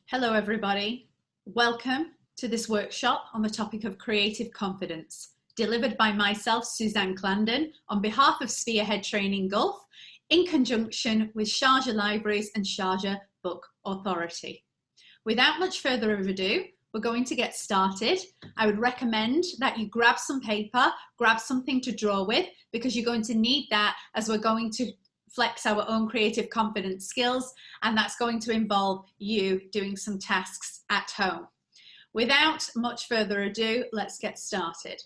Hello everybody, welcome to this workshop on the topic of creative confidence, delivered by myself, Suzanne Clandon, on behalf of Spearhead Training Gulf, in conjunction with Sharjah Libraries and Sharjah Book Authority. Without much further ado, we're going to get started. I would recommend that you grab some paper, grab something to draw with, because you're going to need that as we're going to flex our own creative confidence skills, and that's going to involve you doing some tasks at home. Without much further ado, let's get started.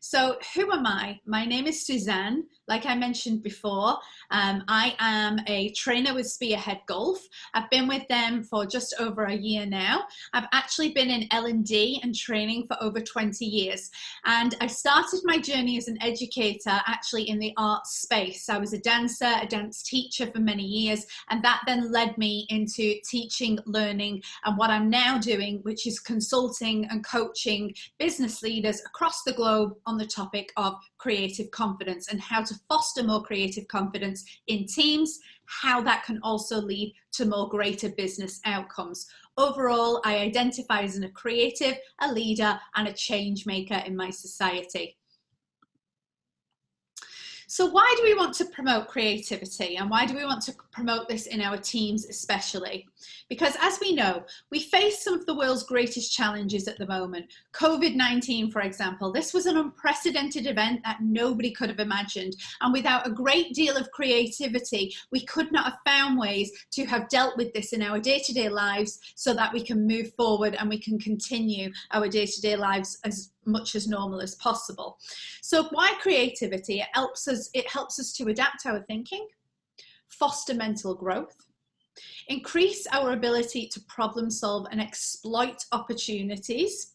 So who am I? My name is Suzanne. Like I mentioned before, I am a trainer with Spearhead Golf. I've been with them for just over a year now. I've actually been in L&D and training for over 20 years. And I started my journey as an educator actually in the arts space. I was a dancer, a dance teacher for many years, and that then led me into teaching, learning, and what I'm now doing, which is consulting and coaching business leaders across the globe on the topic of creative confidence and how to foster more creative confidence in teams, how that can also lead to more greater business outcomes. Overall, I identify as a creative, a leader, and a change maker in my society. So why do we want to promote creativity, and why do we want to promote this in our teams especially? Because as we know, we face some of the world's greatest challenges at the moment. COVID-19, for example, this was an unprecedented event that nobody could have imagined. And without a great deal of creativity, we could not have found ways to have dealt with this in our day-to-day lives so that we can move forward and we can continue our day-to-day lives as much as normal as possible. So why creativity? It helps us to adapt our thinking, foster mental growth, increase our ability to problem solve and exploit opportunities,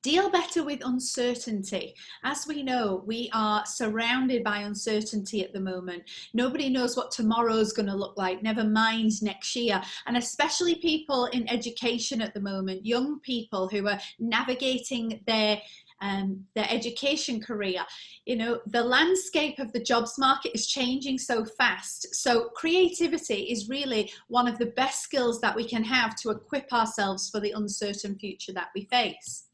deal better with uncertainty. As we know, we are surrounded by uncertainty at the moment. Nobody knows what tomorrow's going to look like, never mind next year. And especially people in education at the moment, young people who are navigating their education career. You know, the landscape of the jobs market is changing so fast. So creativity is really one of the best skills that we can have to equip ourselves for the uncertain future that we face.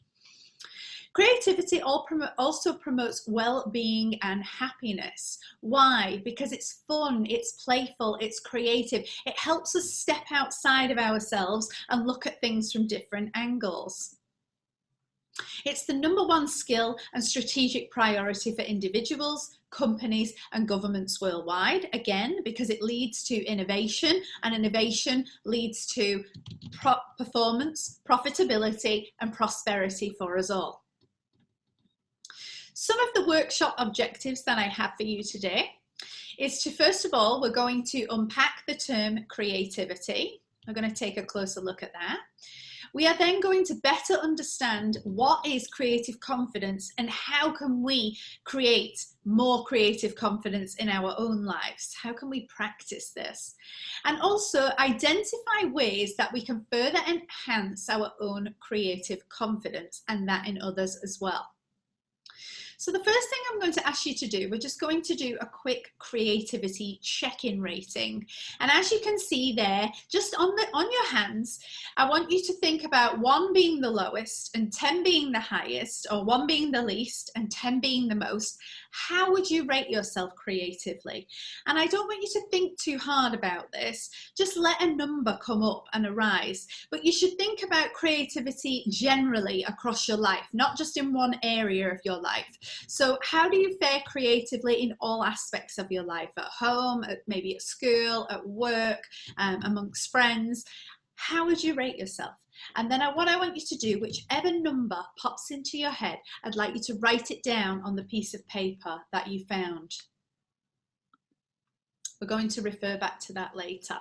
Creativity also promotes well-being and happiness. Why? Because it's fun, it's playful, it's creative. It helps us step outside of ourselves and look at things from different angles. It's the #1 skill and strategic priority for individuals, companies, and governments worldwide. Again, because it leads to innovation, and innovation leads to performance, profitability, and prosperity for us all. Some of the workshop objectives that I have for you today is to, first of all, we're going to unpack the term creativity. We're going to take a closer look at that. We are then going to better understand what is creative confidence and how can we create more creative confidence in our own lives. How can we practice this? And also identify ways that we can further enhance our own creative confidence and that in others as well. So the first thing I'm going to ask you to do, we're just going to do a quick creativity check-in rating. And as you can see there, just on your hands, I want you to think about 1 being the lowest and 10 being the highest, or 1 being the least and 10 being the most. How would you rate yourself creatively? And I don't want you to think too hard about this. Just let a number come up and arise. But you should think about creativity generally across your life, not just in one area of your life. So how do you fare creatively in all aspects of your life? At home, maybe at school, at work, amongst friends? How would you rate yourself? And then what I want you to do, whichever number pops into your head, I'd like you to write it down on the piece of paper that you found. We're going to refer back to that later.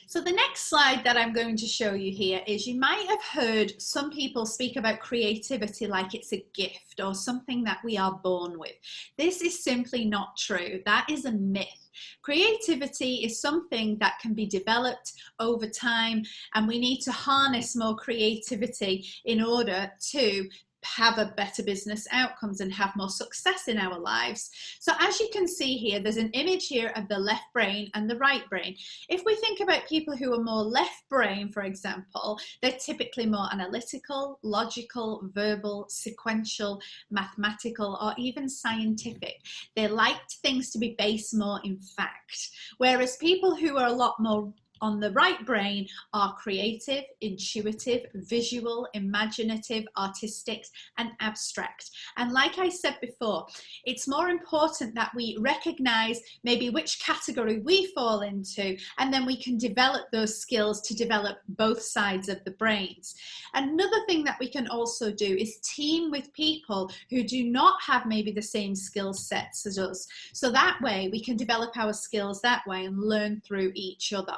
So the next slide that I'm going to show you here is, you might have heard some people speak about creativity like it's a gift or something that we are born with. This is simply not true. That is a myth. Creativity is something that can be developed over time, and we need to harness more creativity in order to have a better business outcomes and have more success in our lives. So as you can see here, there's an image here of the left brain and the right brain. If we think about people who are more left brain, for example, they're typically more analytical, logical, verbal, sequential, mathematical, or even scientific. They like things to be based more in fact. Whereas people who are a lot more on the right brain are creative, intuitive, visual, imaginative, artistic, and abstract. And like I said before, it's more important that we recognize maybe which category we fall into, and then we can develop those skills to develop both sides of the brains. Another thing that we can also do is team with people who do not have maybe the same skill sets as us. So that way we can develop our skills that way and learn through each other.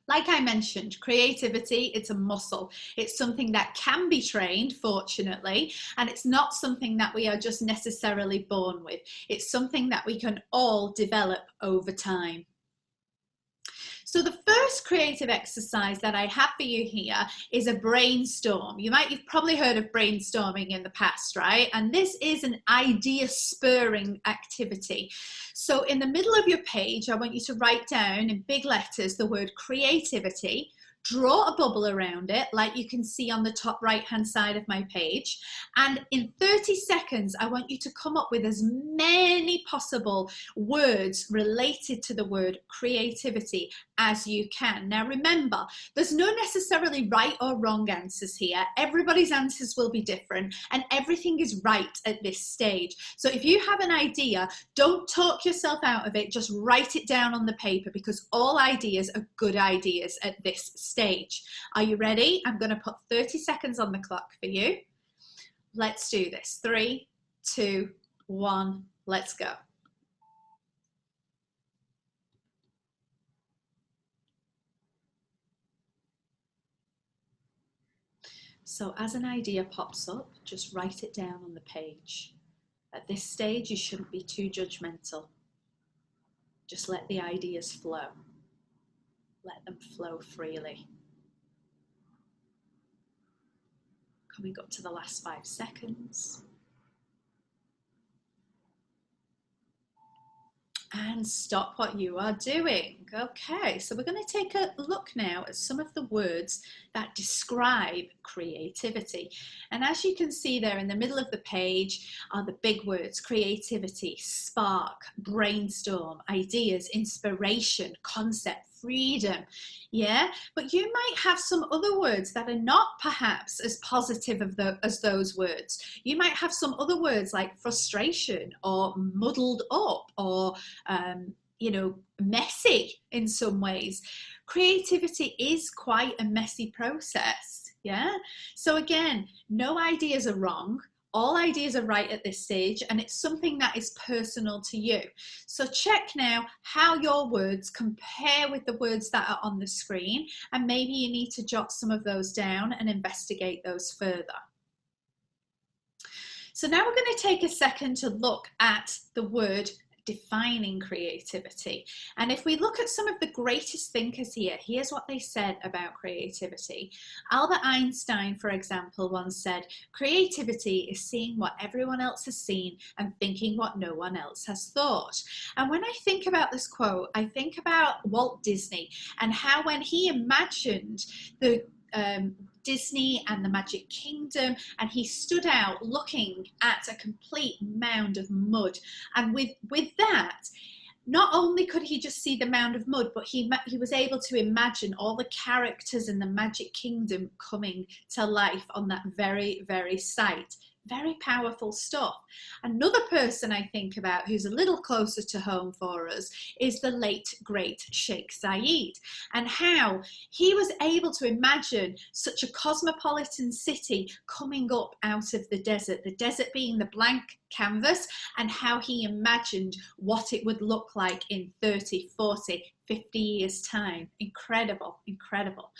Like I mentioned, creativity, it's a muscle. It's something that can be trained, fortunately, and it's not something that we are just necessarily born with. It's something that we can all develop over time. So the first creative exercise that I have for you here is a brainstorm. You've probably heard of brainstorming in the past, right? And this is an idea spurring activity. So in the middle of your page, I want you to write down in big letters the word creativity. Draw a bubble around it, like you can see on the top right-hand side of my page. And in 30 seconds, I want you to come up with as many possible words related to the word creativity as you can. Now remember, there's no necessarily right or wrong answers here. Everybody's answers will be different, and everything is right at this stage. So if you have an idea, don't talk yourself out of it, just write it down on the paper, because all ideas are good ideas at this stage. Are you ready? I'm going to put 30 seconds on the clock for you. Let's do this. 3, 2, 1, let's go. So as an idea pops up, just write it down on the page. At this stage, you shouldn't be too judgmental. Just let the ideas flow. Let them flow freely. Coming up to the last 5 seconds. And stop what you are doing. Okay, so we're going to take a look now at some of the words that describe creativity. And as you can see there in the middle of the page are the big words: creativity, spark, brainstorm, ideas, inspiration, concept, freedom. Yeah, but you might have some other words that are not perhaps as positive as those words. You might have some other words like frustration or muddled up or messy in some ways. Creativity is quite a messy process. Yeah, so again, no ideas are wrong. All ideas are right at this stage, and it's something that is personal to you. So check now how your words compare with the words that are on the screen, and maybe you need to jot some of those down and investigate those further. So now we're going to take a second to look at the word defining creativity. And if we look at some of the greatest thinkers here, here's what they said about creativity. Albert Einstein, for example, once said, creativity is seeing what everyone else has seen and thinking what no one else has thought. And when I think about this quote, I think about Walt Disney and how when he imagined the Disney and the Magic Kingdom, and he stood out looking at a complete mound of mud, and with that, not only could he just see the mound of mud, but he was able to imagine all the characters in the Magic Kingdom coming to life on that very, very site. Very powerful stuff. Another person I think about who's a little closer to home for us is the late, great Sheikh Zayed, and how he was able to imagine such a cosmopolitan city coming up out of the desert being the blank canvas, and how he imagined what it would look like in 30, 40, 50 years time. Incredible, incredible.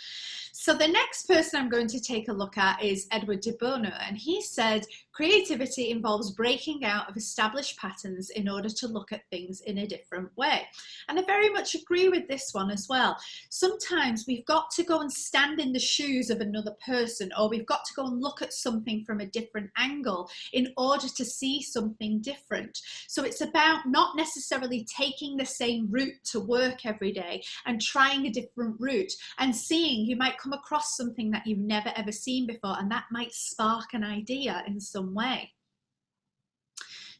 So the next person I'm going to take a look at is Edward de Bono, and he said Creativity involves breaking out of established patterns in order to look at things in a different way. And I very much agree with this one as well. Sometimes we've got to go and stand in the shoes of another person, or we've got to go and look at something from a different angle in order to see something different. So it's about not necessarily taking the same route to work every day and trying a different route and seeing, you might come across something that you've never ever seen before, and that might spark an idea in some way.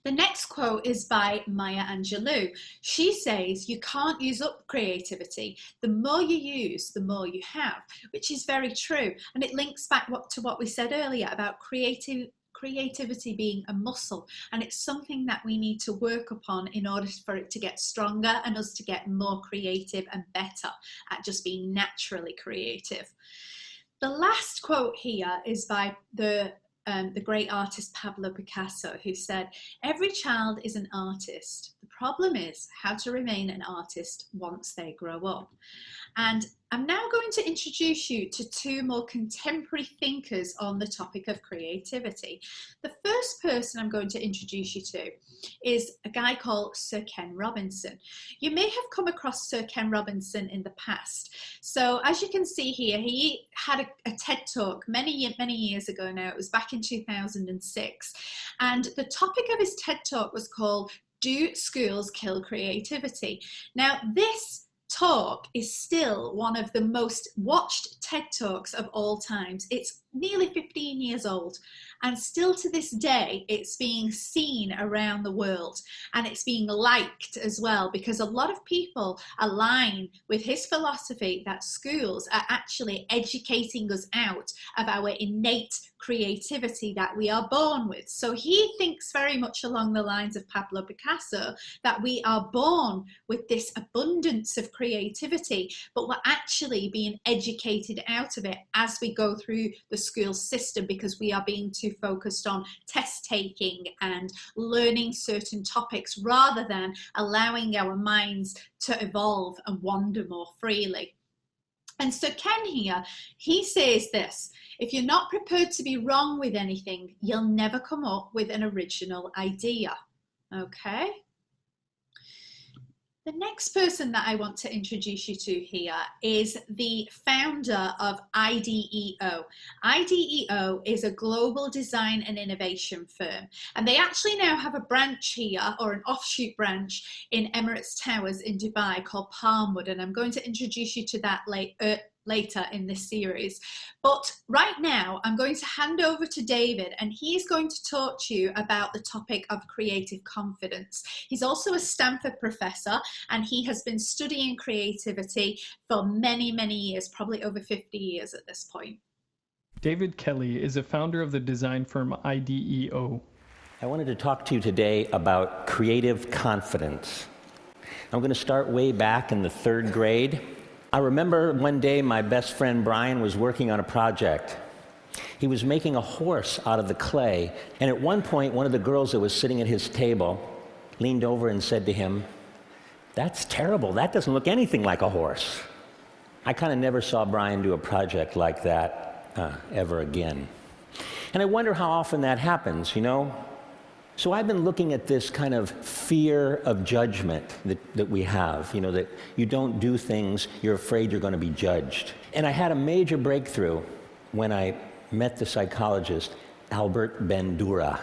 The next quote is by Maya Angelou. She says, you can't use up creativity. The more you use, the more you have, which is very true. And it links back to what we said earlier about creativity being a muscle, and it's something that we need to work upon in order for it to get stronger and us to get more creative and better at just being naturally creative. The last quote here is by the great artist Pablo Picasso, who said, every child is an artist. The problem is how to remain an artist once they grow up. And I'm now going to introduce you to two more contemporary thinkers on the topic of creativity. The first person I'm going to introduce you to is a guy called Sir Ken Robinson. You may have come across Sir Ken Robinson in the past. So as you can see here, he had a TED Talk many years ago now. It was back in 2006. And the topic of his TED Talk was called, Do Schools Kill Creativity? Now, this talk is still one of the most watched TED Talks of all times. It's nearly 15 years old, and still to this day it's being seen around the world, and it's being liked as well, because a lot of people align with his philosophy that schools are actually educating us out of our innate creativity that we are born with. So he thinks very much along the lines of Pablo Picasso, that we are born with this abundance of creativity, but we're actually being educated out of it as we go through the school system, because we are being too focused on test taking and learning certain topics rather than allowing our minds to evolve and wander more freely. And so Ken here, he says this: if you're not prepared to be wrong with anything, you'll never come up with an original idea. Okay? The next person that I want to introduce you to here is the founder of IDEO. IDEO is a global design and innovation firm, and they actually now have a branch here, or an offshoot branch, in Emirates Towers in Dubai called Palmwood, and I'm going to introduce you to that later in this series. But right now I'm going to hand over to David, and he's going to talk to you about the topic of creative confidence. He's also a Stanford professor, and he has been studying creativity for many years, probably over 50 years at this point. David Kelly is a founder of the design firm IDEO. I wanted to talk to you today about creative confidence. I'm going to start way back in the 3rd grade. I remember one day my best friend Brian was working on a project. He was making a horse out of the clay, and at one point one of the girls that was sitting at his table leaned over and said to him, "That's terrible, that doesn't look anything like a horse." I kind of never saw Brian do a project like that ever again. And I wonder how often that happens, you know? So I've been looking at this kind of fear of judgment that we have, you know, that you don't do things, you're afraid you're going to be judged. And I had a major breakthrough when I met the psychologist, Albert Bandura.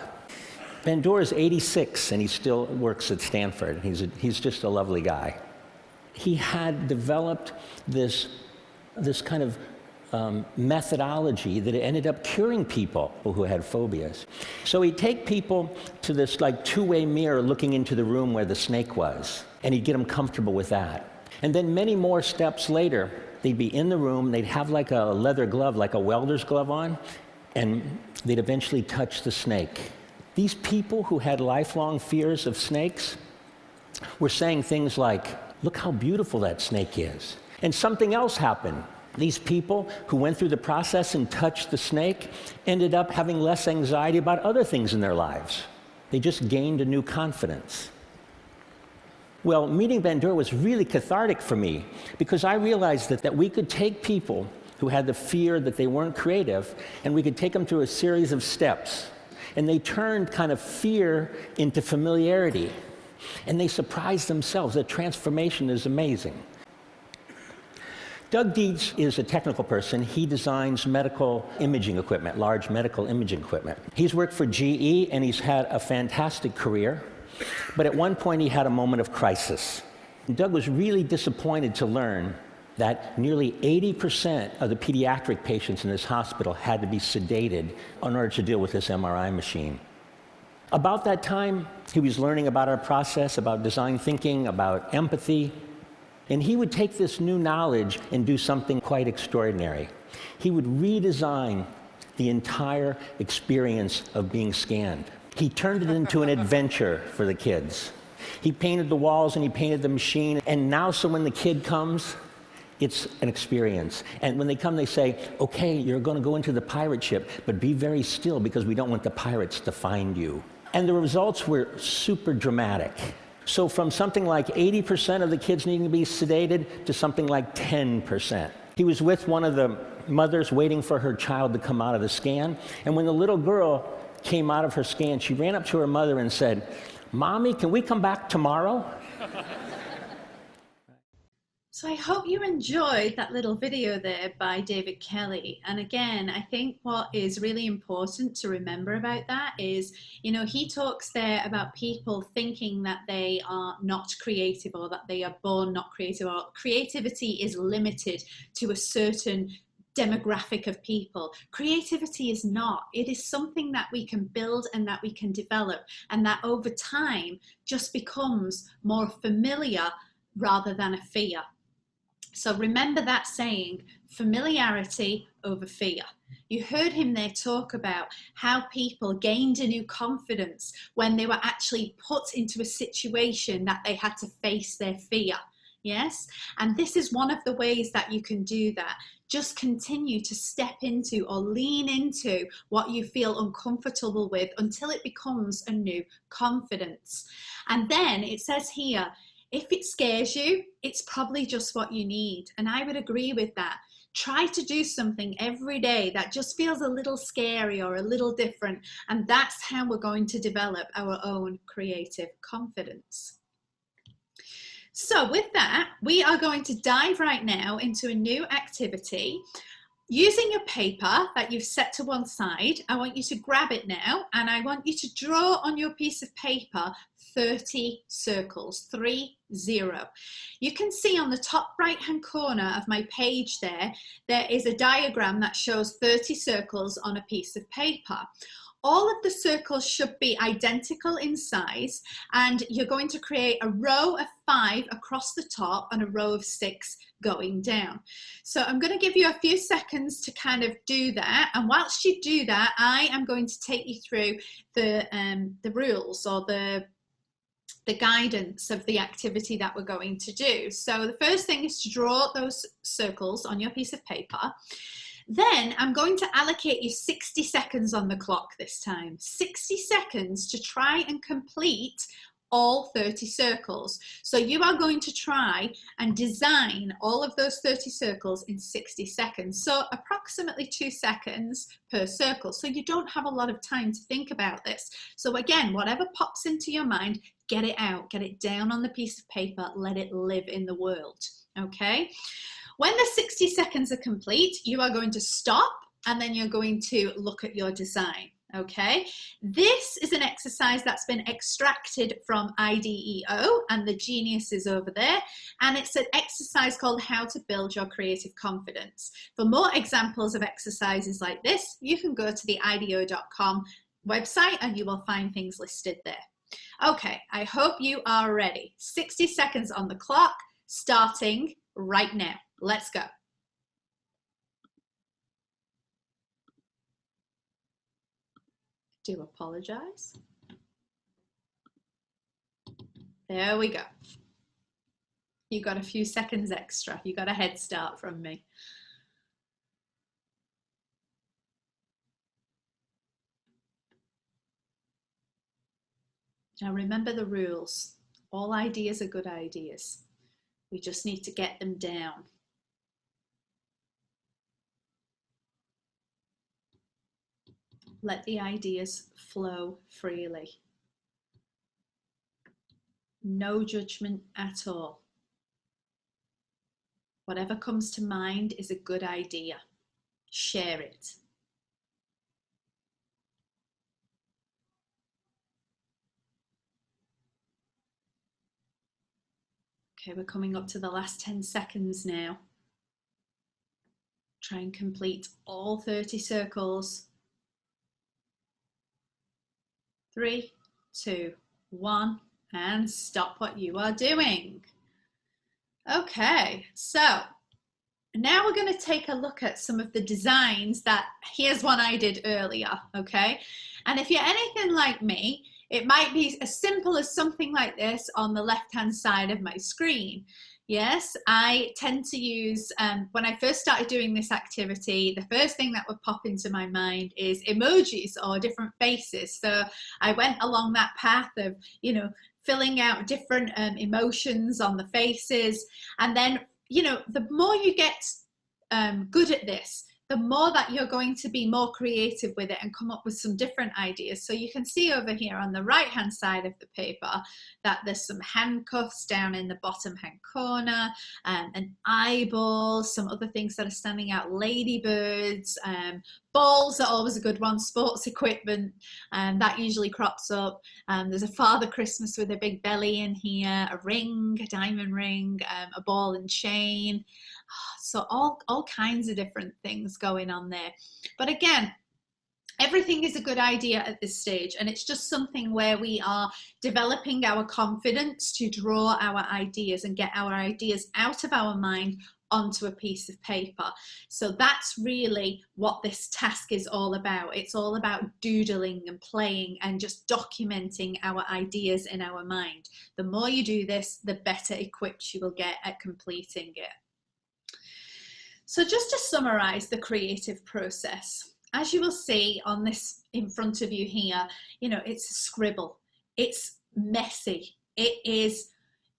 Bandura is 86, and he still works at Stanford. He's just a lovely guy. He had developed this kind of methodology that ended up curing people who had phobias. So he'd take people to this like two-way mirror looking into the room where the snake was, and he'd get them comfortable with that. And then many more steps later, they'd be in the room, they'd have like a leather glove, like a welder's glove on, and they'd eventually touch the snake. These people who had lifelong fears of snakes were saying things like, "Look how beautiful that snake is." And something else happened. These people who went through the process and touched the snake ended up having less anxiety about other things in their lives. They just gained a new confidence. Well, meeting Bandura was really cathartic for me, because I realized that we could take people who had the fear that they weren't creative, and we could take them through a series of steps. and they turned kind of fear into familiarity. And they surprised themselves. The transformation is amazing. Doug Dietz is a technical person. He designs medical imaging equipment, large medical imaging equipment. He's worked for GE, and he's had a fantastic career. But at one point, he had a moment of crisis. Doug was really disappointed to learn that nearly 80% of the pediatric patients in this hospital had to be sedated in order to deal with this MRI machine. About that time, he was learning about our process, about design thinking, about empathy, and he would take this new knowledge and do something quite extraordinary. He would redesign the entire experience of being scanned. He turned it into an adventure for the kids. He painted the walls and he painted the machine, and now so when the kid comes, it's an experience. And when they come, they say, okay, you're going to go into the pirate ship, but be very still because we don't want the pirates to find you. And the results were super dramatic. So from something like 80% of the kids needing to be sedated to something like 10%. He was with one of the mothers waiting for her child to come out of the scan. And when the little girl came out of her scan, she ran up to her mother and said, "Mommy, can we come back tomorrow?" So I hope you enjoyed that little video there by David Kelly. And again, I think what is really important to remember about that is, he talks there about people thinking that they are not creative, or that they are born not creative, or creativity is limited to a certain demographic of people. Creativity is not. It is something that we can build and that we can develop, and that over time just becomes more familiar rather than a fear. So remember that saying, familiarity over fear. You heard him there talk about how people gained a new confidence when they were actually put into a situation that they had to face their fear. Yes? And this is one of the ways that you can do that. Just continue to step into or lean into what you feel uncomfortable with until it becomes a new confidence. And then it says here, if it scares you, it's probably just what you need. And I would agree with that. Try to do something every day that just feels a little scary or a little different. And that's how we're going to develop our own creative confidence. So with that, we are going to dive right now into a new activity. Using your paper that you've set to one side, I want you to grab it now, and I want you to draw on your piece of paper 30 circles, 30. You can see on the top right-hand corner of my page there is a diagram that shows 30 circles on a piece of paper. All of the circles should be identical in size, and you're going to create a row of 5 across the top and a row of 6 going down. So I'm going to give you a few seconds to kind of do that, and whilst you do that, I am going to take you through the rules or the guidance of the activity that we're going to do. So the first thing is to draw those circles on your piece of paper. Then I'm going to allocate you 60 seconds on the clock this time. 60 seconds to try and complete all 30 circles. So you are going to try and design all of those 30 circles in 60 seconds. So approximately 2 seconds per circle. So you don't have a lot of time to think about this. So again, whatever pops into your mind, get it out, get it down on the piece of paper, let it live in the world, okay? When the 60 seconds are complete, you are going to stop, and then you're going to look at your design, okay? This is an exercise that's been extracted from IDEO, and the genius is over there, and it's an exercise called How to Build Your Creative Confidence. For more examples of exercises like this, you can go to the ideo.com website and you will find things listed there. Okay, I hope you are ready. 60 seconds on the clock, starting right now. Let's go. Do apologize. There we go. You got a few seconds extra. You got a head start from me. Now remember the rules. All ideas are good ideas. We just need to get them down. Let the ideas flow freely. No judgment at all. Whatever comes to mind is a good idea. Share it. Okay, we're coming up to the last 10 seconds now. Try and complete all 30 circles. 3, 2, 1, and stop what you are doing. Okay, so now we're going to take a look at some of the designs that, here's one I did earlier, okay? And if you're anything like me, it might be as simple as something like this on the left-hand side of my screen. Yes, I tend to use, when I first started doing this activity, the first thing that would pop into my mind is emojis or different faces. So I went along that path of, you know, filling out different emotions on the faces. And then, you know, the more you get good at this, the more that you're going to be more creative with it and come up with some different ideas. So you can see over here on the right hand side of the paper that there's some handcuffs down in the bottom hand corner, an eyeball, some other things that are standing out, ladybirds, balls are always a good one, sports equipment, that usually crops up. There's a Father Christmas with a big belly in here, a ring, a diamond ring, a ball and chain. So all kinds of different things going on there. But again, everything is a good idea at this stage, and it's just something where we are developing our confidence to draw our ideas and get our ideas out of our mind onto a piece of paper. So that's really what this task is all about. It's all about doodling and playing and just documenting our ideas in our mind. The more you do this, the better equipped you will get at completing it. So just to summarize the creative process, as you will see on this in front of you here, you know, it's a scribble, it's messy, it is,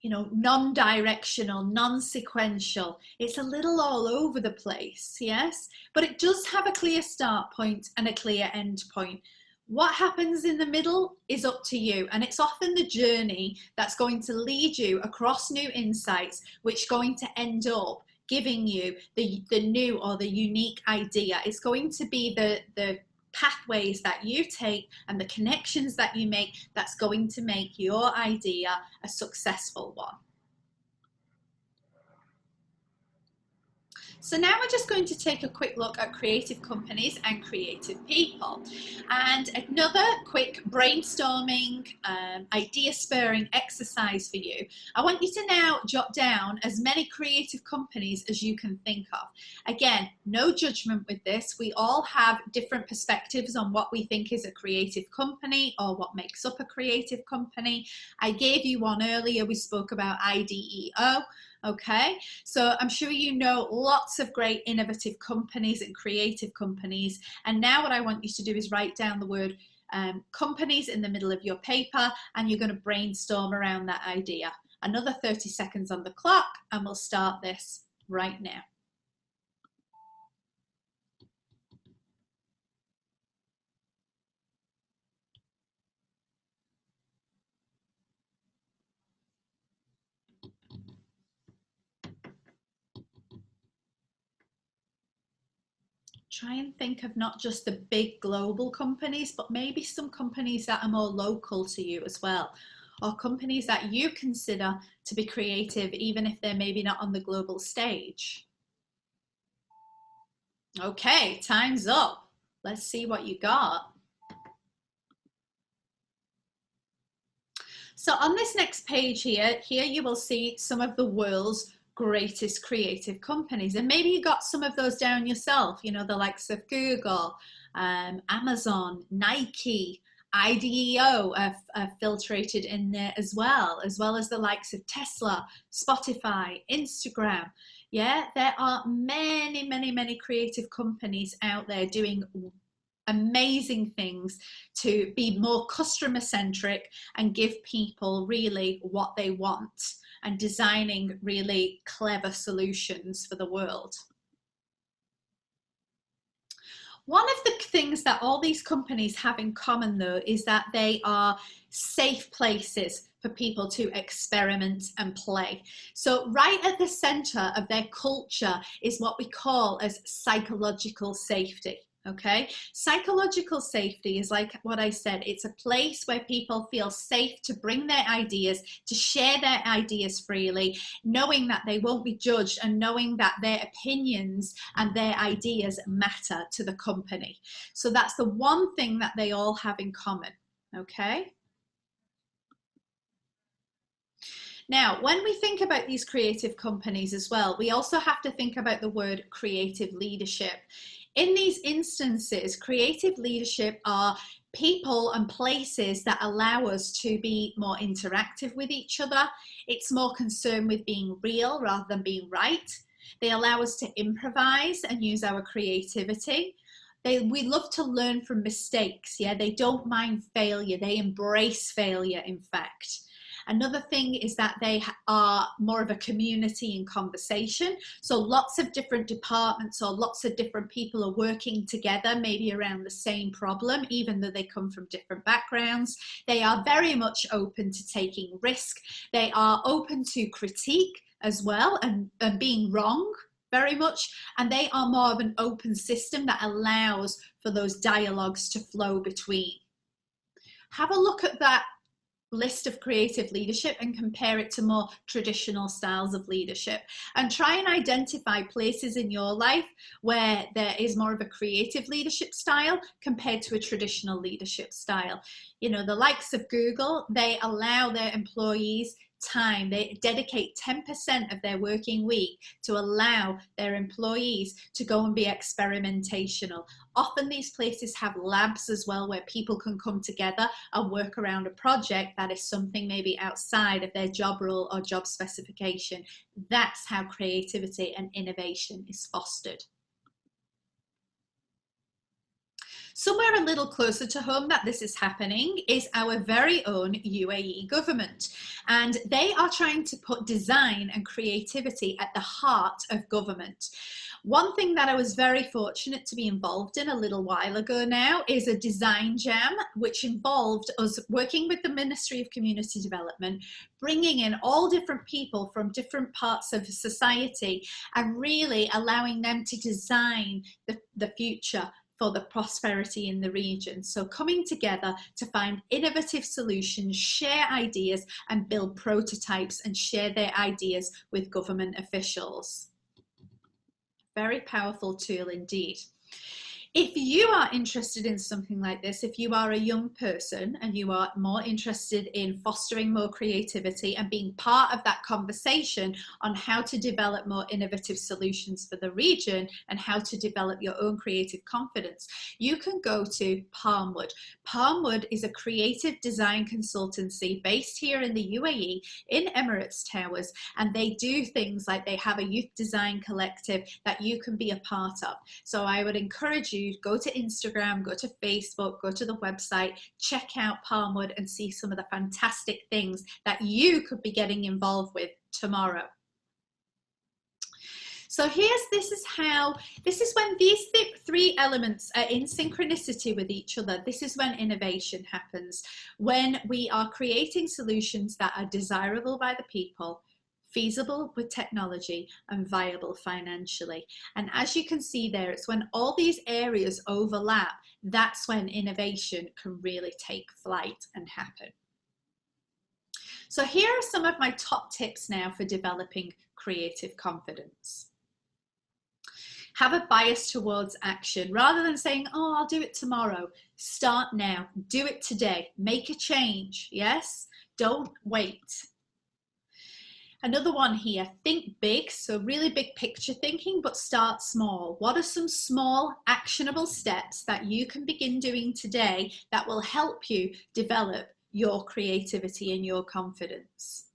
you know, non-directional, non-sequential, it's a little all over the place, yes, but it does have a clear start point and a clear end point. What happens in the middle is up to you, and it's often the journey that's going to lead you across new insights, which are going to end up giving you the new or the unique idea. It's going to be the pathways that you take and the connections that you make that's going to make your idea a successful one. So now we're just going to take a quick look at creative companies and creative people. And another quick brainstorming, idea spurring exercise for you. I want you to now jot down as many creative companies as you can think of. Again, no judgment with this. We all have different perspectives on what we think is a creative company or what makes up a creative company. I gave you one earlier. We spoke about IDEO. Okay, so I'm sure you know lots of great innovative companies and creative companies. And now what I want you to do is write down the word companies in the middle of your paper, and you're going to brainstorm around that idea. Another 30 seconds on the clock, and we'll start this right now. Try and think of not just the big global companies, but maybe some companies that are more local to you as well, or companies that you consider to be creative, even if they're maybe not on the global stage. Okay, time's up. Let's see what you got. So on this next page here you will see some of the world's greatest creative companies, and maybe you got some of those down yourself, you know, the likes of Google, Amazon, Nike, IDEO are filtrated in there as well as the likes of Tesla, Spotify, Instagram. Yeah, there are many creative companies out there doing amazing things to be more customer centric and give people really what they want, and designing really clever solutions for the world. One of the things that all these companies have in common, though, is that they are safe places for people to experiment and play. So right at the center of their culture is what we call as psychological safety. Okay, psychological safety is like what I said, it's a place where people feel safe to bring their ideas, to share their ideas freely, knowing that they won't be judged and knowing that their opinions and their ideas matter to the company. So that's the one thing that they all have in common. Okay. Now, when we think about these creative companies as well, we also have to think about the word creative leadership. In these instances, creative leadership are people and places that allow us to be more interactive with each other. It's more concerned with being real rather than being right. They allow us to improvise and use our creativity. We love to learn from mistakes. Yeah, they don't mind failure. They embrace failure, in fact. Another thing is that they are more of a community in conversation. So lots of different departments or lots of different people are working together, maybe around the same problem, even though they come from different backgrounds. They are very much open to taking risk. They are open to critique as well and being wrong very much. And they are more of an open system that allows for those dialogues to flow between. Have a look at that list of creative leadership and compare it to more traditional styles of leadership, and try and identify places in your life where there is more of a creative leadership style compared to a traditional leadership style. You know, the likes of Google, they allow their employees time. They dedicate 10% of their working week to allow their employees to go and be experimentational. Often these places have labs as well where people can come together and work around a project that is something maybe outside of their job role or job specification. That's how creativity and innovation is fostered. Somewhere a little closer to home that this is happening is our very own UAE government. And they are trying to put design and creativity at the heart of government. One thing that I was very fortunate to be involved in a little while ago now is a design jam, which involved us working with the Ministry of Community Development, bringing in all different people from different parts of society and really allowing them to design the future for the prosperity in the region. So coming together to find innovative solutions, share ideas and build prototypes and share their ideas with government officials. Very powerful tool indeed. If you are interested in something like this, if you are a young person and you are more interested in fostering more creativity and being part of that conversation on how to develop more innovative solutions for the region and how to develop your own creative confidence, you can go to Palmwood. Palmwood is a creative design consultancy based here in the UAE in Emirates Towers, and they do things like they have a youth design collective that you can be a part of. So I would encourage you, go to Instagram, go to Facebook, go to the website, check out Palmwood and see some of the fantastic things that you could be getting involved with tomorrow. So this is when these three elements are in synchronicity with each other. This is when innovation happens, when we are creating solutions that are desirable by the people, feasible with technology and viable financially. And as you can see there, it's when all these areas overlap, that's when innovation can really take flight and happen. So here are some of my top tips now for developing creative confidence. Have a bias towards action. Rather than saying, oh, I'll do it tomorrow, start now, do it today, make a change, yes? Don't wait. Another one here, think big, so really big picture thinking, but start small. What are some small actionable steps that you can begin doing today that will help you develop your creativity and your confidence?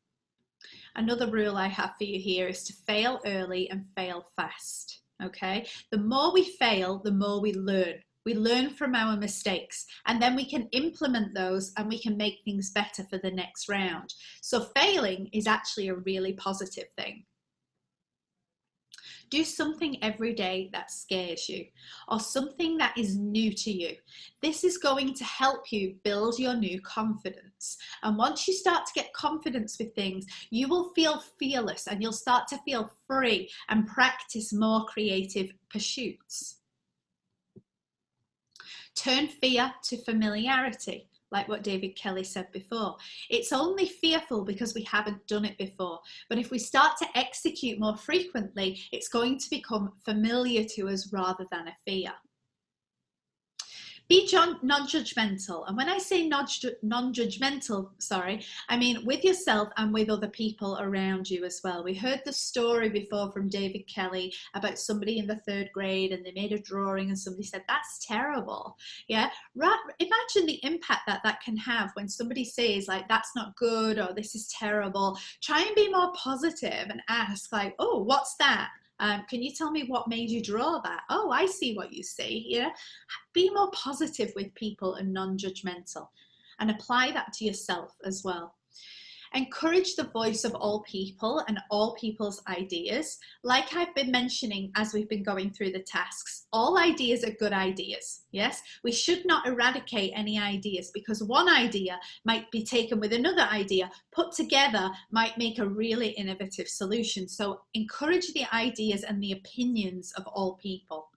Another rule I have for you here is to fail early and fail fast, okay? The more we fail, the more we learn. We learn from our mistakes and then we can implement those and we can make things better for the next round. So failing is actually a really positive thing. Do something every day that scares you, or something that is new to you. This is going to help you build your new confidence. And once you start to get confidence with things, you will feel fearless and you'll start to feel free and practice more creative pursuits. Turn fear to familiarity. Like what David Kelly said before. It's only fearful because we haven't done it before. But if we start to execute more frequently, it's going to become familiar to us rather than a fear. Be non-judgmental. And when I say non-judgmental, I mean with yourself and with other people around you as well. We heard the story before from David Kelly about somebody in the 3rd grade and they made a drawing and somebody said, that's terrible. Yeah. Imagine the impact that that can have when somebody says like, that's not good or this is terrible. Try and be more positive and ask like, oh, what's that? Can you tell me what made you draw that? Oh, I see what you see. Yeah. Be more positive with people and non-judgmental, and apply that to yourself as well. Encourage the voice of all people and all people's ideas. Like I've been mentioning as we've been going through the tasks, all ideas are good ideas. Yes, we should not eradicate any ideas because one idea might be taken with another idea, put together might make a really innovative solution. So encourage the ideas and the opinions of all people.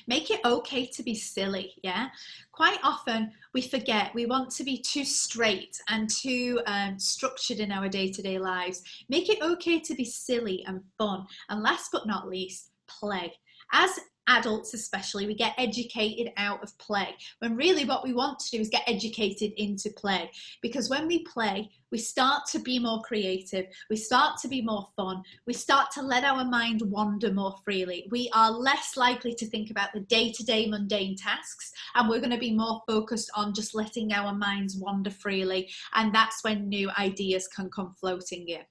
Make it okay to be silly, yeah? Quite often we forget we want to be too straight and too structured in our day-to-day lives. Make it okay to be silly and fun. And last but not least, play. As adults especially, we get educated out of play, when really what we want to do is get educated into play. Because when we play, we start to be more creative, we start to be more fun, we start to let our mind wander more freely. We are less likely to think about the day-to-day mundane tasks, and we're going to be more focused on just letting our minds wander freely, and that's when new ideas can come floating in.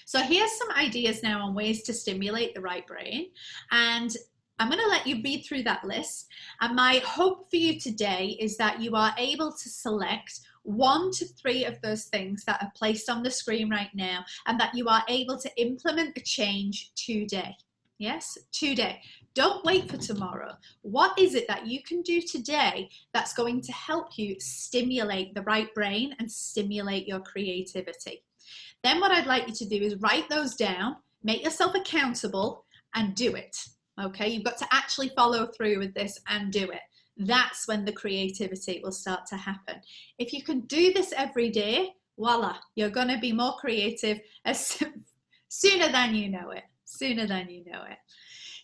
So here's some ideas now on ways to stimulate the right brain, and I'm going to let you read through that list. And my hope for you today is that you are able to select 1 to 3 of those things that are placed on the screen right now, and that you are able to implement a change today. Yes, today. Don't wait for tomorrow. What is it that you can do today that's going to help you stimulate the right brain and stimulate your creativity? Then what I'd like you to do is write those down, make yourself accountable, and do it. Okay, you've got to actually follow through with this and do it. That's when the creativity will start to happen. If you can do this every day, voila, you're going to be more creative as sooner than you know it. Sooner than you know it.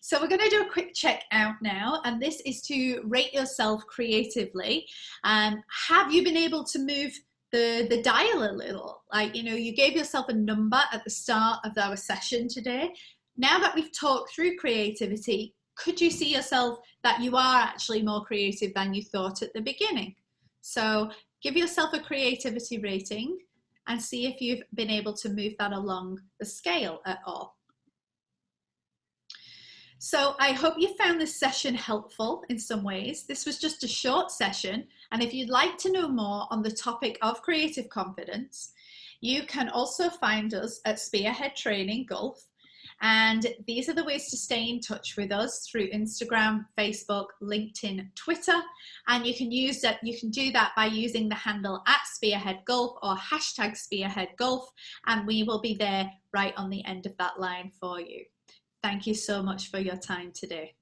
So we're going to do a quick check out now, and this is to rate yourself creatively. Have you been able to move the dial a little? Like, you know, you gave yourself a number at the start of our session today. Now that we've talked through creativity, could you see yourself that you are actually more creative than you thought at the beginning? So give yourself a creativity rating and see if you've been able to move that along the scale at all. So I hope you found this session helpful in some ways. This was just a short session, and if you'd like to know more on the topic of creative confidence, you can also find us at Spearhead Training Gulf, and these are the ways to stay in touch with us through Instagram, Facebook, LinkedIn, Twitter, and you can do that by using the handle @SpearheadGulf or #SpearheadGulf, and we will be there right on the end of that line for you. Thank you so much for your time today.